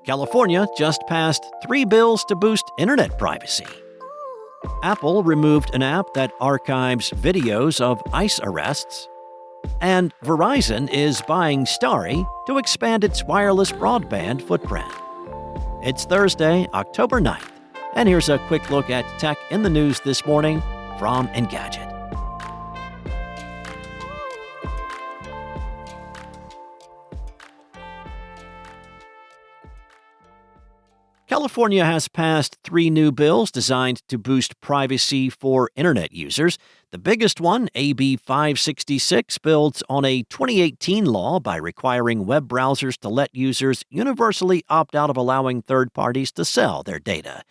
California just passed 3 bills to boost internet privacy. Apple removed an app that archives videos of ICE arrests. And Verizon is buying Starry to expand its wireless broadband footprint. It's Thursday, October 9th, and here's a quick look at tech in the news this morning from Engadget. California has passed 3 new bills designed to boost privacy for internet users. The biggest one, AB 566, builds on a 2018 law by requiring web browsers to let users universally opt out of allowing third parties to sell their data.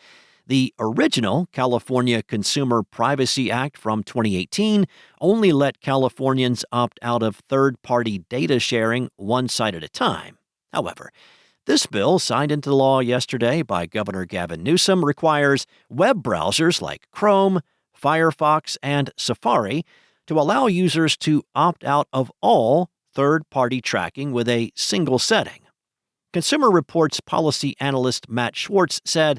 The original California Consumer Privacy Act from 2018 only let Californians opt out of third-party data sharing one site at a time. However, this bill, signed into law yesterday by Governor Gavin Newsom, requires web browsers like Chrome, Firefox, and Safari to allow users to opt out of all third-party tracking with a single setting. Consumer Reports policy analyst Matt Schwartz said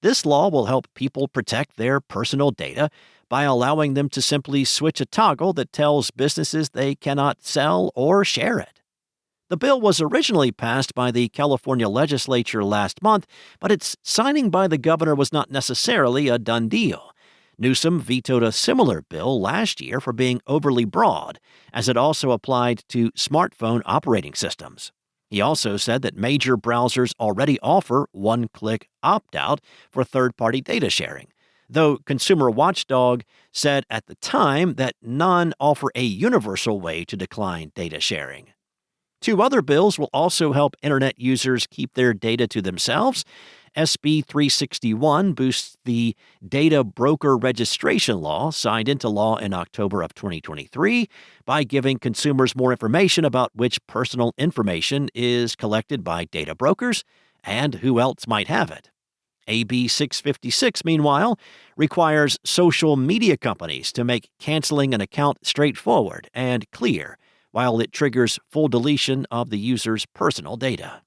this law will help people protect their personal data by allowing them to simply switch a toggle that tells businesses they cannot sell or share it. The bill was originally passed by the California legislature last month, but its signing by the governor was not necessarily a done deal. Newsom vetoed a similar bill last year for being overly broad, as it also applied to smartphone operating systems. He also said that major browsers already offer one-click opt-out for third-party data sharing, though Consumer Watchdog said at the time that none offer a universal way to decline data sharing. 2 other bills will also help internet users keep their data to themselves. SB 361 boosts the data broker registration law signed into law in October of 2023 by giving consumers more information about which personal information is collected by data brokers and who else might have it. AB 656, meanwhile, requires social media companies to make canceling an account straightforward and clear, while it triggers full deletion of the user's personal data.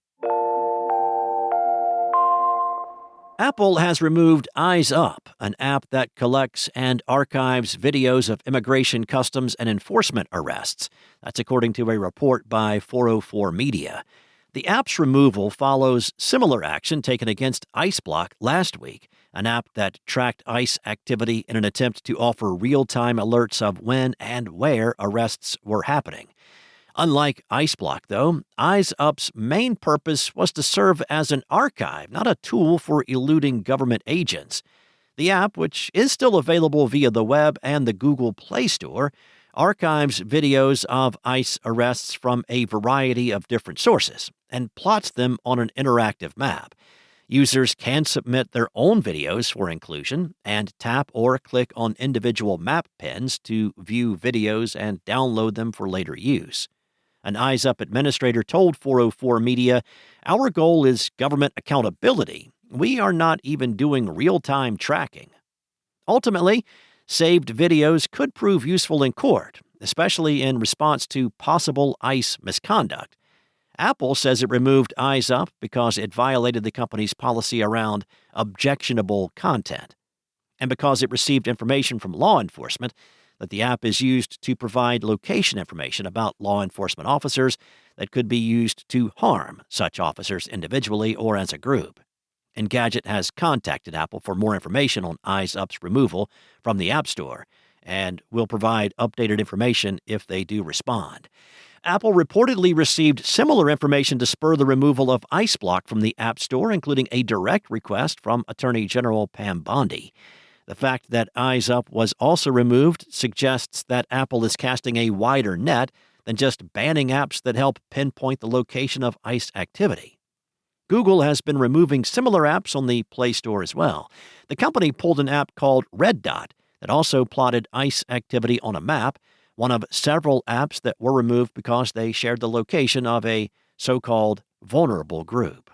Apple has removed Eyes Up, an app that collects and archives videos of immigration, customs, and enforcement arrests. That's according to a report by 404 Media. The app's removal follows similar action taken against ICEBlock last week, an app that tracked ICE activity in an attempt to offer real-time alerts of when and where arrests were happening. Unlike ICEBlock, though, Eyes Up's main purpose was to serve as an archive, not a tool for eluding government agents. The app, which is still available via the web and the Google Play Store, archives videos of ICE arrests from a variety of different sources and plots them on an interactive map. Users can submit their own videos for inclusion and tap or click on individual map pins to view videos and download them for later use. An Eyes Up administrator told 404 Media, "Our goal is government accountability. We are not even doing real-time tracking." Ultimately, saved videos could prove useful in court, especially in response to possible ICE misconduct. Apple says it removed Eyes Up because it violated the company's policy around objectionable content, and because it received information from law enforcement that the app is used to provide location information about law enforcement officers that could be used to harm such officers individually or as a group. Engadget has contacted Apple for more information on Eyes Up's removal from the App Store and will provide updated information if they do respond. Apple reportedly received similar information to spur the removal of ICEBlock from the App Store, including a direct request from Attorney General Pam Bondi. The fact that Eyes Up was also removed suggests that Apple is casting a wider net than just banning apps that help pinpoint the location of ICE activity. Google has been removing similar apps on the Play Store as well. The company pulled an app called Red Dot that also plotted ICE activity on a map, one of several apps that were removed because they shared the location of a so-called vulnerable group.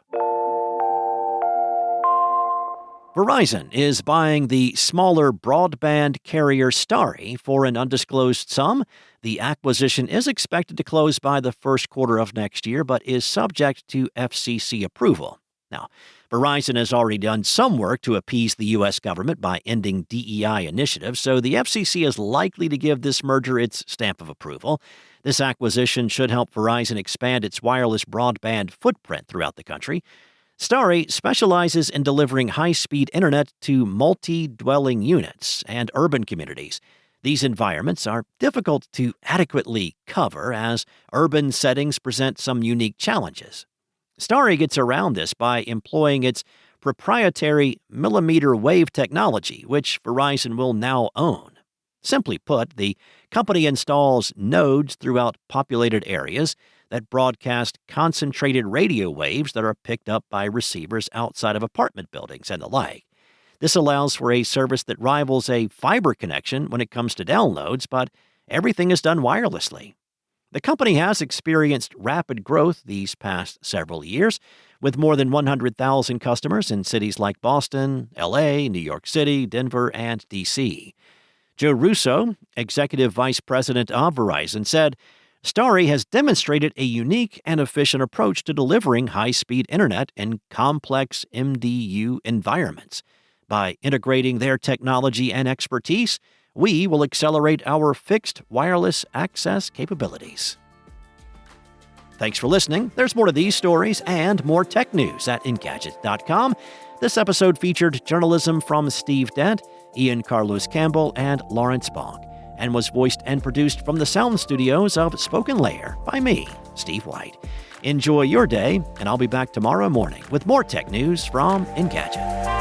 Verizon is buying the smaller broadband carrier Starry for an undisclosed sum. The acquisition is expected to close by the first quarter of next year, but is subject to FCC approval. Now, Verizon has already done some work to appease the U.S. government by ending DEI initiatives, so the FCC is likely to give this merger its stamp of approval. This acquisition should help Verizon expand its wireless broadband footprint throughout the country. Starry specializes in delivering high-speed internet to multi-dwelling units and urban communities. These environments are difficult to adequately cover as urban settings present some unique challenges. Starry gets around this by employing its proprietary millimeter wave technology, which Verizon will now own. Simply put, the company installs nodes throughout populated areas that broadcast concentrated radio waves that are picked up by receivers outside of apartment buildings and the like. This allows for a service that rivals a fiber connection when it comes to downloads, but everything is done wirelessly. The company has experienced rapid growth these past several years, with more than 100,000 customers in cities like Boston, L.A., New York City, Denver, and D.C. Joe Russo, executive vice president of Verizon, said, Starry has demonstrated a unique and efficient approach to delivering high-speed internet in complex MDU environments. By integrating their technology and expertise, we will accelerate our fixed wireless access capabilities. Thanks for listening. There's more to these stories and more tech news at Engadget.com. This episode featured journalism from Steve Dent, Ian Carlos Campbell, and Lawrence Bonk, and was voiced and produced from the sound studios of Spoken Layer by me, Steve White. Enjoy your day, and I'll be back tomorrow morning with more tech news from Engadget.